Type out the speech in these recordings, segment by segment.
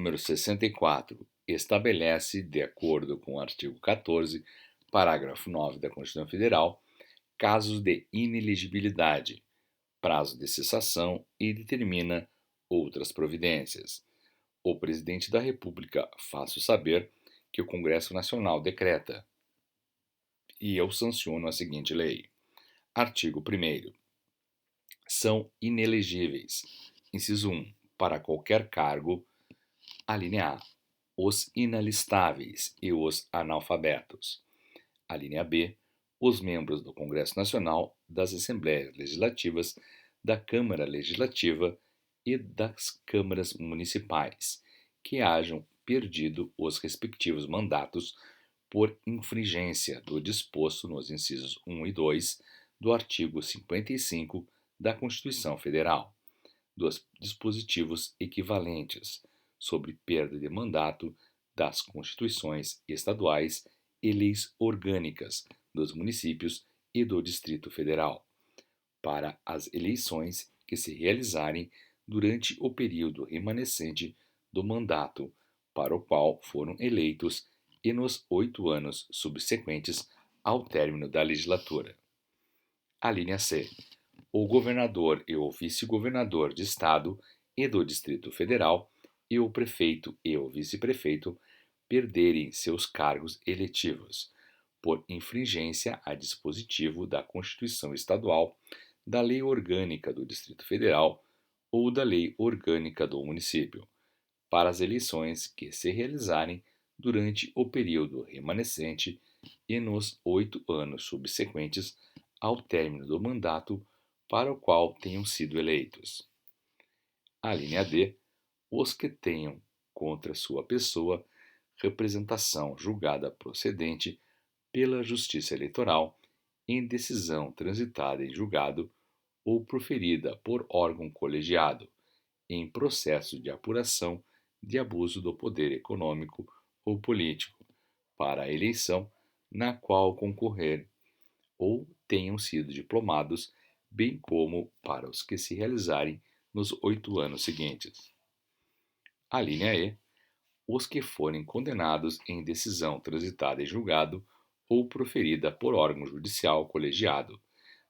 número 64 estabelece, de acordo com o artigo 14, parágrafo 9 da Constituição Federal, casos de inelegibilidade, prazo de cessação e determina outras providências. O Presidente da República faço saber que o Congresso Nacional decreta e eu sanciono a seguinte lei. Artigo 1º. São inelegíveis. Inciso 1. Para qualquer cargo, a linha A, os inalistáveis e os analfabetos. A linha B, os membros do Congresso Nacional, das Assembleias Legislativas, da Câmara Legislativa e das câmaras municipais, que hajam perdido os respectivos mandatos por infringência do disposto nos incisos 1 e 2 do artigo 55 da Constituição Federal, dos dispositivos equivalentes sobre perda de mandato das constituições estaduais e leis orgânicas dos municípios e do Distrito Federal, para as eleições que se realizarem durante o período remanescente do mandato para o qual foram eleitos e nos 8 anos subsequentes ao término da legislatura. A linha C. O governador e o vice-governador de Estado e do Distrito Federal e o prefeito e o vice-prefeito perderem seus cargos eletivos, por infringência a dispositivo da Constituição Estadual, da Lei Orgânica do Distrito Federal ou da Lei Orgânica do Município, para as eleições que se realizarem durante o período remanescente e nos 8 anos subsequentes ao término do mandato para o qual tenham sido eleitos. A linha D. Os que tenham contra sua pessoa representação julgada procedente pela Justiça Eleitoral em decisão transitada em julgado ou proferida por órgão colegiado em processo de apuração de abuso do poder econômico ou político para a eleição na qual concorrer ou tenham sido diplomados, bem como para os que se realizarem nos 8 anos seguintes. A linha E. Os que forem condenados em decisão transitada em julgado ou proferida por órgão judicial colegiado,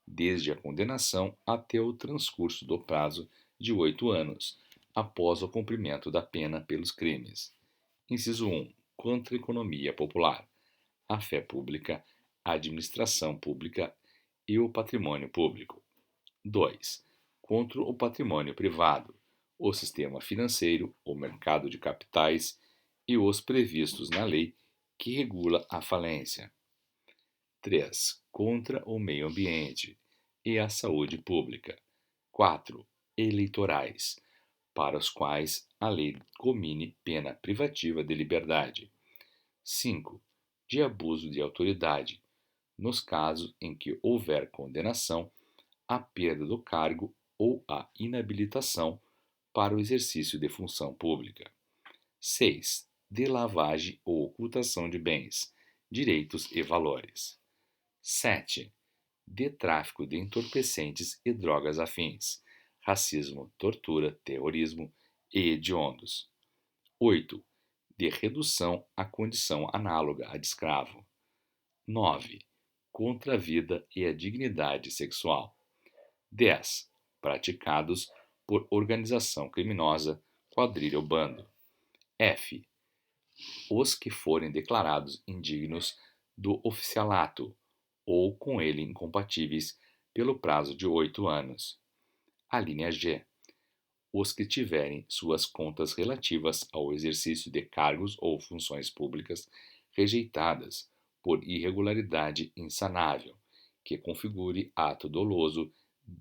desde a condenação até o transcurso do prazo de 8 anos, após o cumprimento da pena pelos crimes. Inciso 1. Contra a economia popular, a fé pública, a administração pública e o patrimônio público. 2. Contra o patrimônio privado, o sistema financeiro, o mercado de capitais e os previstos na lei que regula a falência. 3. Contra o meio ambiente e a saúde pública. 4. Eleitorais, para os quais a lei comine pena privativa de liberdade. 5. De abuso de autoridade, nos casos em que houver condenação, a perda do cargo ou a inabilitação para o exercício de função pública. 6. De lavagem ou ocultação de bens, direitos e valores. 7. De tráfico de entorpecentes e drogas afins, racismo, tortura, terrorismo e hediondos. 8. De redução à condição análoga a de escravo. 9. Contra a vida e a dignidade sexual. 10. Praticados por organização criminosa, quadrilha ou bando. F. Os que forem declarados indignos do oficialato ou com ele incompatíveis pelo prazo de 8 anos. A linha G. Os que tiverem suas contas relativas ao exercício de cargos ou funções públicas rejeitadas por irregularidade insanável, que configure ato doloso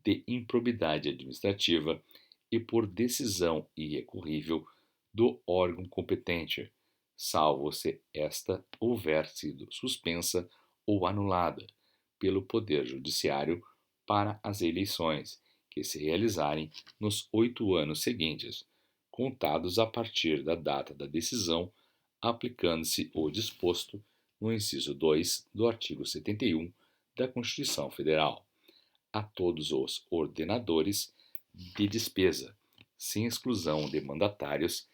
de improbidade administrativa e por decisão irrecorrível do órgão competente, salvo se esta houver sido suspensa ou anulada pelo Poder Judiciário para as eleições que se realizarem nos 8 anos seguintes, contados a partir da data da decisão, aplicando-se o disposto no inciso 2 do artigo 71 da Constituição Federal, a todos os ordenadores de despesa, sem exclusão de mandatários,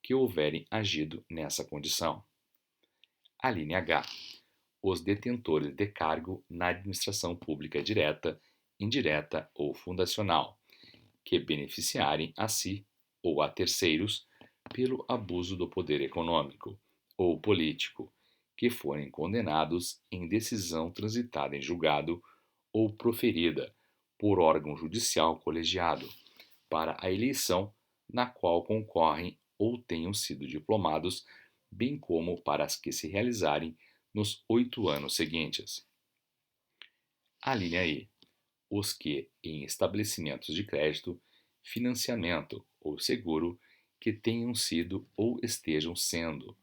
que houverem agido nessa condição. A linha H. Os detentores de cargo na administração pública direta, indireta ou fundacional, que beneficiarem a si ou a terceiros pelo abuso do poder econômico ou político, que forem condenados em decisão transitada em julgado ou proferida por órgão judicial colegiado para a eleição na qual concorrem ou tenham sido diplomados, bem como para as que se realizarem nos 8 anos seguintes. A linha E. Os que, em estabelecimentos de crédito, financiamento ou seguro, que tenham sido ou estejam sendo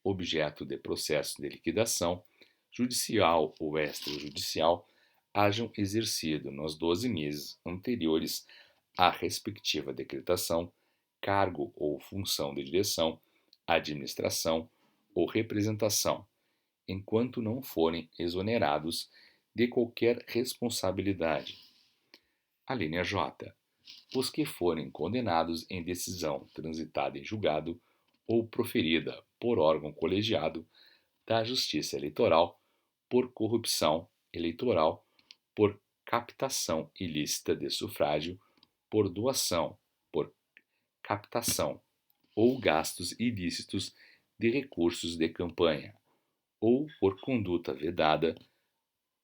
objeto de processo de liquidação, judicial ou extrajudicial, hajam exercido nos 12 meses anteriores à respectiva decretação, cargo ou função de direção, administração ou representação, enquanto não forem exonerados de qualquer responsabilidade. A linha J. Os que forem condenados em decisão transitada em julgado ou proferida por órgão colegiado da Justiça Eleitoral por corrupção eleitoral, por captação ilícita de sufrágio, por doação, por captação ou gastos ilícitos de recursos de campanha, ou por conduta vedada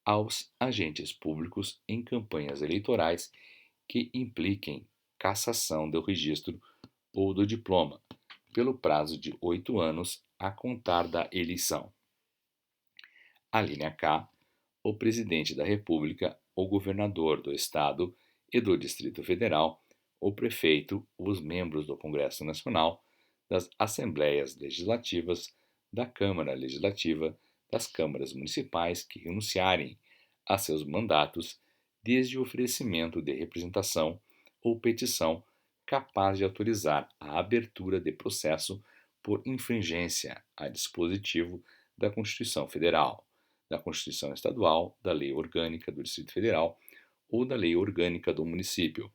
aos agentes públicos em campanhas eleitorais que impliquem cassação do registro ou do diploma, pelo prazo de 8 anos a contar da eleição. A linha K. O Presidente da República, o Governador do Estado e do Distrito Federal, o Prefeito, os membros do Congresso Nacional, das Assembleias Legislativas, da Câmara Legislativa, das câmaras municipais que renunciarem a seus mandatos, desde o oferecimento de representação ou petição capaz de autorizar a abertura de processo por infringência a dispositivo da Constituição Federal, da Constituição Estadual, da Lei Orgânica do Distrito Federal ou da Lei Orgânica do Município,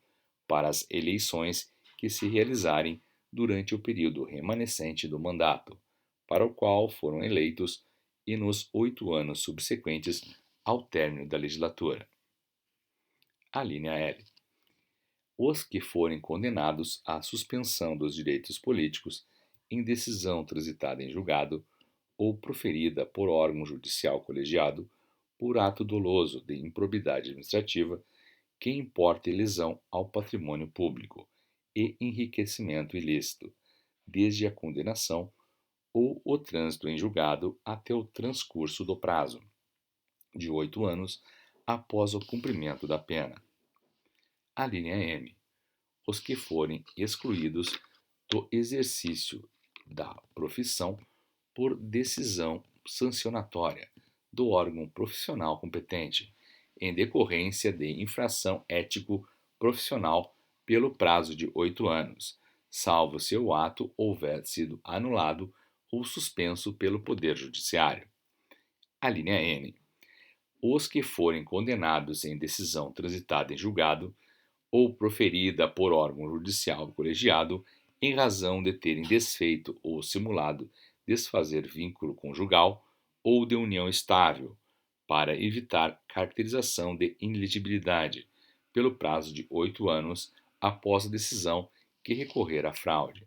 para as eleições que se realizarem durante o período remanescente do mandato, para o qual foram eleitos e nos 8 anos subsequentes ao término da legislatura. A linha L. Os que forem condenados à suspensão dos direitos políticos em decisão transitada em julgado ou proferida por órgão judicial colegiado por ato doloso de improbidade administrativa que importe lesão ao patrimônio público e enriquecimento ilícito, desde a condenação ou o trânsito em julgado até o transcurso do prazo, de 8 anos após o cumprimento da pena. A linha M. Os que forem excluídos do exercício da profissão por decisão sancionatória do órgão profissional competente, em decorrência de infração ético-profissional pelo prazo de 8 anos, salvo se o ato houver sido anulado ou suspenso pelo Poder Judiciário. A linha N. Os que forem condenados em decisão transitada em julgado ou proferida por órgão judicial colegiado em razão de terem desfeito ou simulado desfazer vínculo conjugal ou de união estável, para evitar caracterização de inelegibilidade, pelo prazo de 8 anos após a decisão que recorrer à fraude.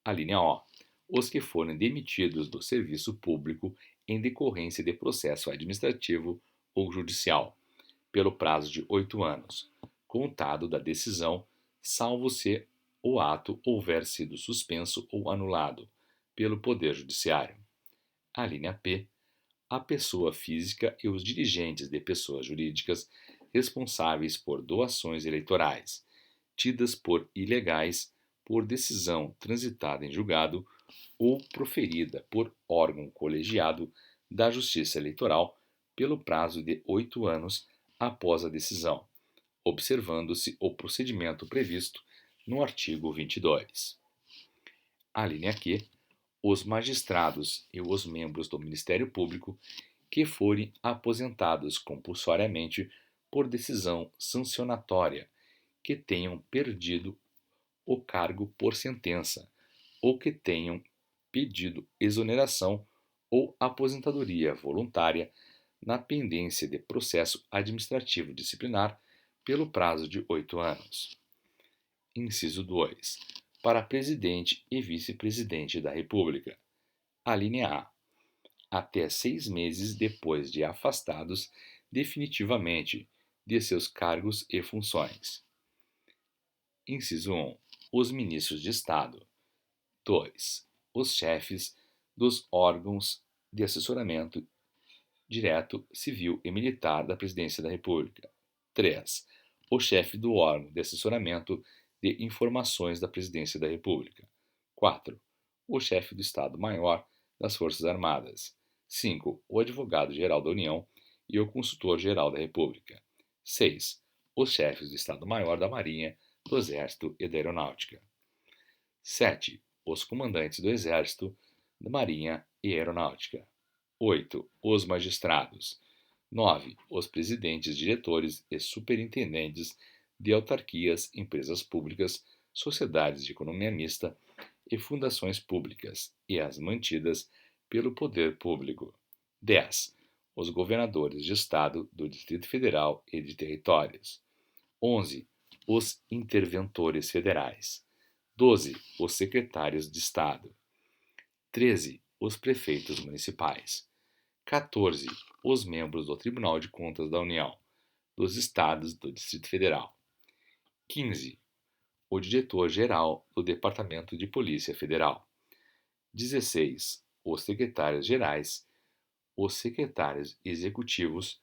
A linha O. Os que forem demitidos do serviço público em decorrência de processo administrativo ou judicial, pelo prazo de 8 anos, contado da decisão, salvo se o ato houver sido suspenso ou anulado pelo Poder Judiciário. A linha P. A pessoa física e os dirigentes de pessoas jurídicas responsáveis por doações eleitorais, tidas por ilegais por decisão transitada em julgado ou proferida por órgão colegiado da Justiça Eleitoral pelo prazo de 8 anos após a decisão, observando-se o procedimento previsto no artigo 22. A linha Q. Os magistrados e os membros do Ministério Público que forem aposentados compulsoriamente por decisão sancionatória, que tenham perdido o cargo por sentença, ou que tenham pedido exoneração ou aposentadoria voluntária na pendência de processo administrativo disciplinar pelo prazo de 8 anos. Inciso 2. Para presidente e vice-presidente da República. Alínea A. Até 6 meses depois de afastados definitivamente de seus cargos e funções. Inciso 1. Os ministros de Estado. 2. Os chefes dos órgãos de assessoramento direto civil e militar da Presidência da República. 3. O chefe do órgão de assessoramento de informações da Presidência da República. 4. O chefe do Estado-Maior das Forças Armadas. 5. O advogado-geral da União e o consultor-geral da República. 6. Os chefes do Estado-Maior da Marinha, do Exército e da Aeronáutica. 7. Os comandantes do Exército, da Marinha e Aeronáutica. 8. Os magistrados. 9. Os presidentes, diretores e superintendentes de autarquias, empresas públicas, sociedades de economia mista e fundações públicas e as mantidas pelo poder público. 10. Os governadores de Estado, do Distrito Federal e de territórios. 11. Os interventores federais. 12. Os secretários de Estado. 13. Os prefeitos municipais. 14. Os membros do Tribunal de Contas da União, dos Estados do Distrito Federal. 15. O diretor-geral do Departamento de Polícia Federal. 16. Os secretários gerais, os secretários executivos,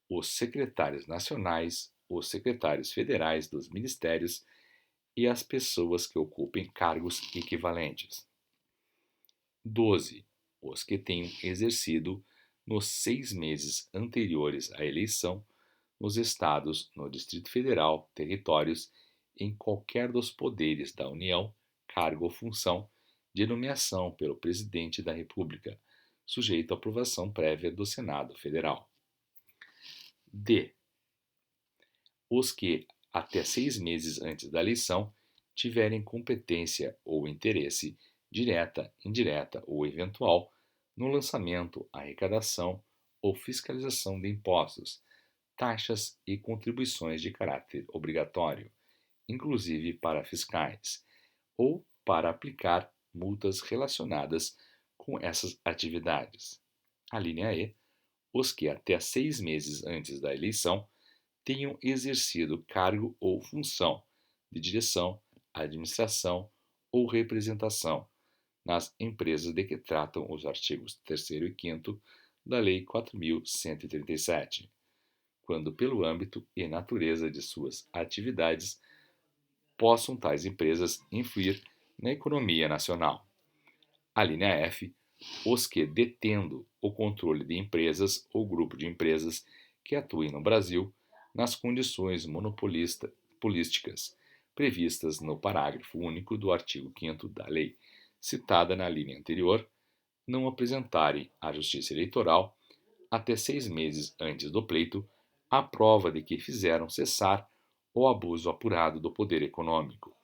os secretários nacionais, os secretários federais dos ministérios e as pessoas que ocupem cargos equivalentes. 12. Os que tenham exercido nos 6 meses anteriores à eleição nos estados, no Distrito Federal, territórios, em qualquer dos poderes da União, cargo ou função, de nomeação pelo Presidente da República, sujeito à aprovação prévia do Senado Federal. D. Os que, até 6 meses antes da eleição, tiverem competência ou interesse, direta, indireta ou eventual, no lançamento, arrecadação ou fiscalização de impostos, taxas e contribuições de caráter obrigatório, inclusive para fiscais, ou para aplicar multas relacionadas com essas atividades. A linha E. Os que até 6 meses antes da eleição tenham exercido cargo ou função de direção, administração ou representação nas empresas de que tratam os artigos 3º e 5º da Lei 4.137, quando pelo âmbito e natureza de suas atividades possam tais empresas influir na economia nacional. A linha F. Os que, detendo o controle de empresas ou grupo de empresas que atuem no Brasil nas condições monopolísticas previstas no parágrafo único do artigo 5º da lei citada na linha anterior, não apresentarem à Justiça Eleitoral, até 6 meses antes do pleito, a prova de que fizeram cessar o abuso apurado do poder econômico,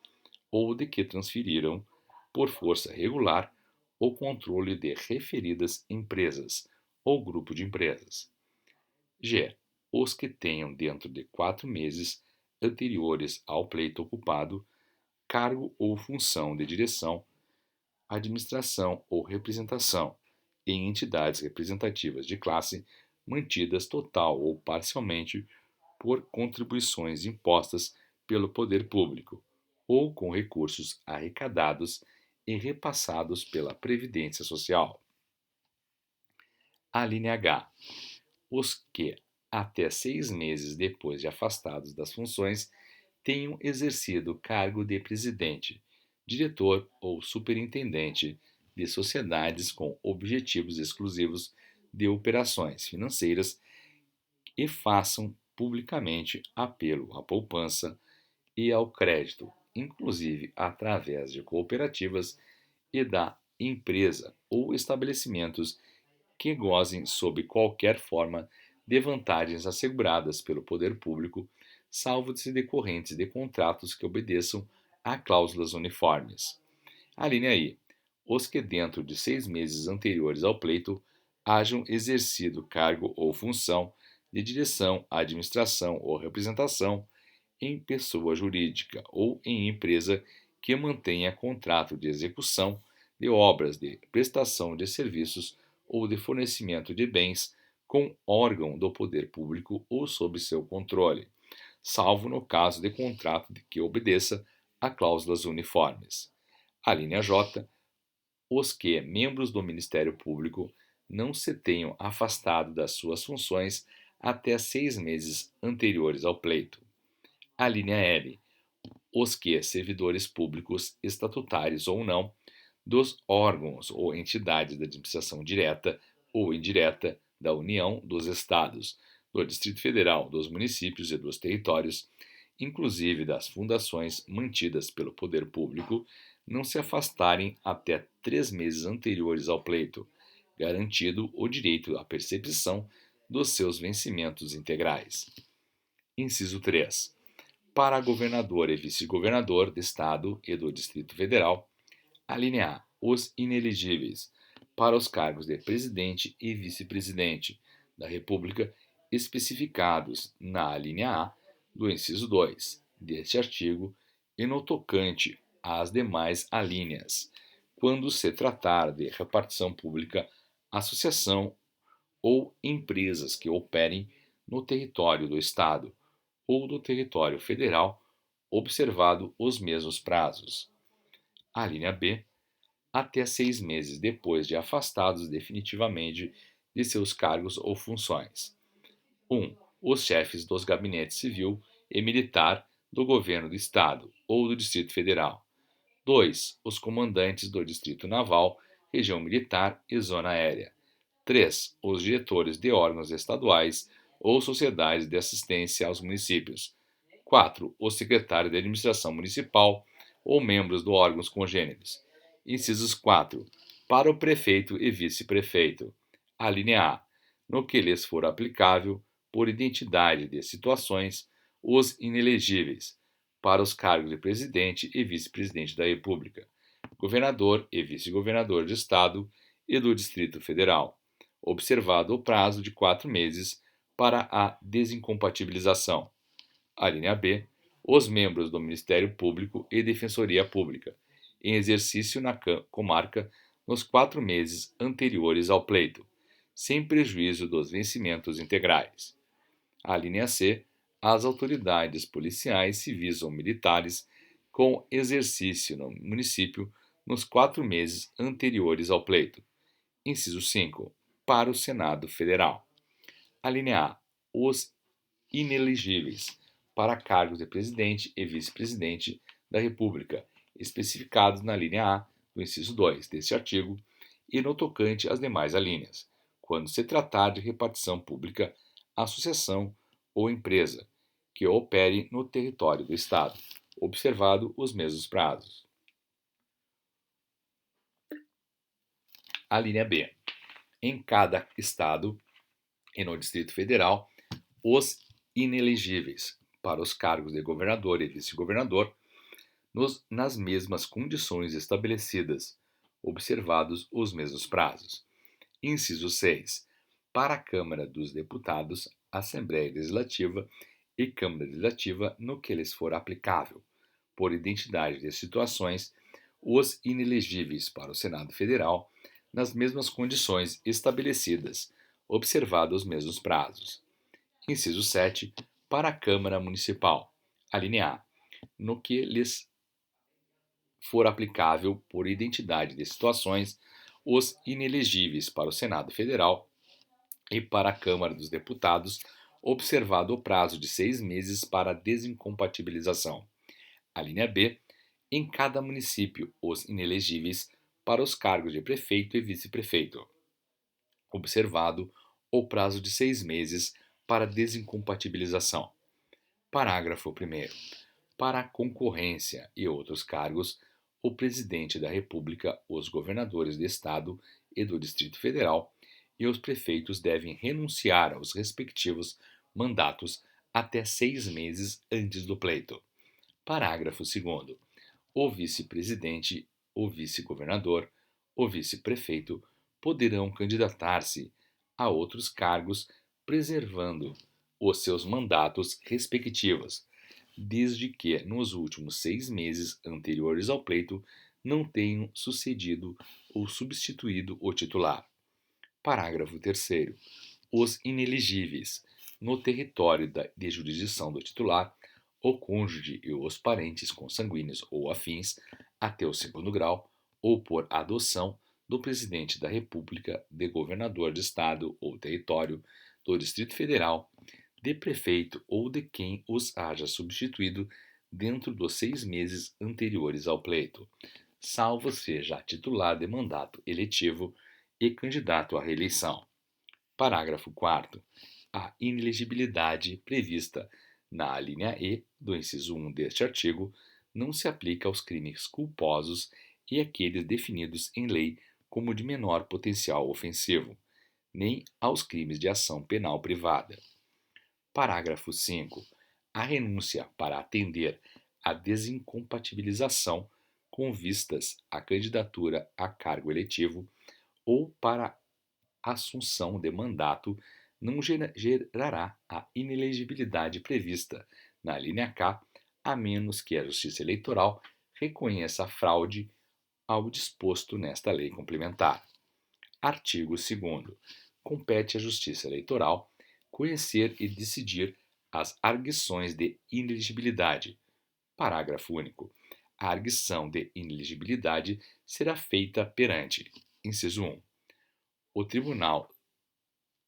ou de que transferiram, por força regular, o controle de referidas empresas ou grupo de empresas. G. Os que tenham, dentro de 4 meses anteriores ao pleito ocupado, cargo ou função de direção, administração ou representação em entidades representativas de classe mantidas total ou parcialmente por contribuições impostas pelo poder público ou com recursos arrecadados e repassados pela Previdência Social. A linha H. Os que, até 6 meses depois de afastados das funções, tenham exercido cargo de presidente, diretor ou superintendente de sociedades com objetivos exclusivos de operações financeiras e façam publicamente apelo à poupança e ao crédito, inclusive através de cooperativas e da empresa ou estabelecimentos que gozem sob qualquer forma de vantagens asseguradas pelo poder público, salvo se decorrentes de contratos que obedeçam a cláusulas uniformes. A linha I. Os que dentro de 6 meses anteriores ao pleito hajam exercido cargo ou função de direção, administração ou representação em pessoa jurídica ou em empresa que mantenha contrato de execução de obras de prestação de serviços ou de fornecimento de bens com órgão do poder público ou sob seu controle, salvo no caso de contrato de que obedeça a cláusulas uniformes. A linha J. Os que, membros do Ministério Público, não se tenham afastado das suas funções até 6 meses anteriores ao pleito. A linha L. Os que, servidores públicos, estatutários ou não, dos órgãos ou entidades da administração direta ou indireta da União, dos Estados, do Distrito Federal, dos municípios e dos territórios, inclusive das fundações mantidas pelo poder público, não se afastarem até 3 meses anteriores ao pleito, garantido o direito à percepção dos seus vencimentos integrais. Inciso 3. Para governador e vice-governador de Estado e do Distrito Federal, a linha A. Os inelegíveis para os cargos de presidente e vice-presidente da República especificados na linha A do inciso 2 deste artigo e no tocante às demais alíneas, quando se tratar de repartição pública, associação ou empresas que operem no território do Estado ou do território federal, observado os mesmos prazos. A linha B. Até 6 meses depois de afastados definitivamente de seus cargos ou funções. 1. Os chefes dos gabinetes civil e militar do governo do Estado ou do Distrito Federal. 2. Os comandantes do Distrito Naval, região militar e zona aérea. 3. Os diretores de órgãos estaduais ou sociedades de assistência aos municípios. 4. O secretário de administração municipal ou membros de órgãos congêneres. Incisos 4. Para o prefeito e vice-prefeito. A linha A. No que lhes for aplicável, por identidade de situações, os inelegíveis, para os cargos de presidente e vice-presidente da República, governador e vice-governador de Estado e do Distrito Federal, observado o prazo de 4 meses para a desincompatibilização. A linha B. Os membros do Ministério Público e Defensoria Pública, em exercício na comarca nos 4 meses anteriores ao pleito, sem prejuízo dos vencimentos integrais. A linha C. As autoridades policiais, civis ou militares com exercício no município nos 4 meses anteriores ao pleito. Inciso 5. Para o Senado Federal. A linha A. Os inelegíveis para cargos de presidente e vice-presidente da República, especificados na linha A do inciso 2 deste artigo e no tocante às demais alíneas, quando se tratar de repartição pública, associação ou empresa que opere no território do Estado, observado os mesmos prazos. A linha B. Em cada Estado e no Distrito Federal, os inelegíveis para os cargos de governador e vice-governador nas mesmas condições estabelecidas, observados os mesmos prazos. Inciso 6. Para a Câmara dos Deputados, Assembleia Legislativa e Câmara Legislativa, no que lhes for aplicável, por identidade de situações, os inelegíveis para o Senado Federal, nas mesmas condições estabelecidas, observados os mesmos prazos. Inciso 7. Para a Câmara Municipal, a linha A, no que lhes for aplicável por identidade de situações, os inelegíveis para o Senado Federal e para a Câmara dos Deputados, observado o prazo de 6 meses para desincompatibilização. A linha B. Em cada município, os inelegíveis para os cargos de prefeito e vice-prefeito, observado o prazo de 6 meses para desincompatibilização. Parágrafo 1º. Para a concorrência e outros cargos, o Presidente da República, os governadores de Estado e do Distrito Federal e os prefeitos devem renunciar aos respectivos mandatos até 6 meses antes do pleito. Parágrafo 2º. O vice-presidente o vice-governador, o vice-prefeito poderão candidatar-se a outros cargos, preservando os seus mandatos respectivos, desde que nos últimos 6 meses anteriores ao pleito não tenham sucedido ou substituído o titular. Parágrafo 3º. Os inelegíveis no território de jurisdição do titular, o cônjuge e os parentes consanguíneos ou afins até o segundo grau, ou por adoção do Presidente da República, de governador de estado ou território, do Distrito Federal, de prefeito ou de quem os haja substituído dentro dos 6 meses anteriores ao pleito, salvo seja titular de mandato eletivo e candidato à reeleição. Parágrafo 4º. A inelegibilidade prevista na alínea E do inciso 1 deste artigo não se aplica aos crimes culposos e àqueles definidos em lei como de menor potencial ofensivo, nem aos crimes de ação penal privada. Parágrafo 5º. A renúncia para atender à desincompatibilização com vistas à candidatura a cargo eletivo ou para assunção de mandato não gerará a inelegibilidade prevista na linha K, a menos que a Justiça Eleitoral reconheça a fraude ao disposto nesta lei complementar. Artigo 2º. Compete à Justiça Eleitoral conhecer e decidir as arguições de inelegibilidade. Parágrafo único. A arguição de inelegibilidade será feita perante: inciso 1. O Tribunal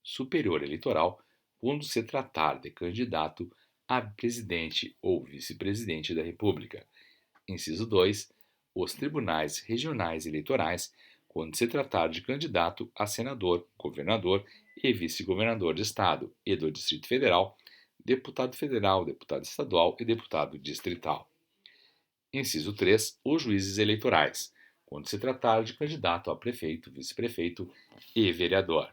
Superior Eleitoral, quando se tratar de candidato a presidente ou vice-presidente da República. Inciso 2. Os tribunais regionais eleitorais, quando se tratar de candidato a senador, governador e vice-governador de Estado e do Distrito Federal, deputado federal, deputado estadual e deputado distrital. Inciso 3. Os juízes eleitorais, quando se tratar de candidato a prefeito, vice-prefeito e vereador.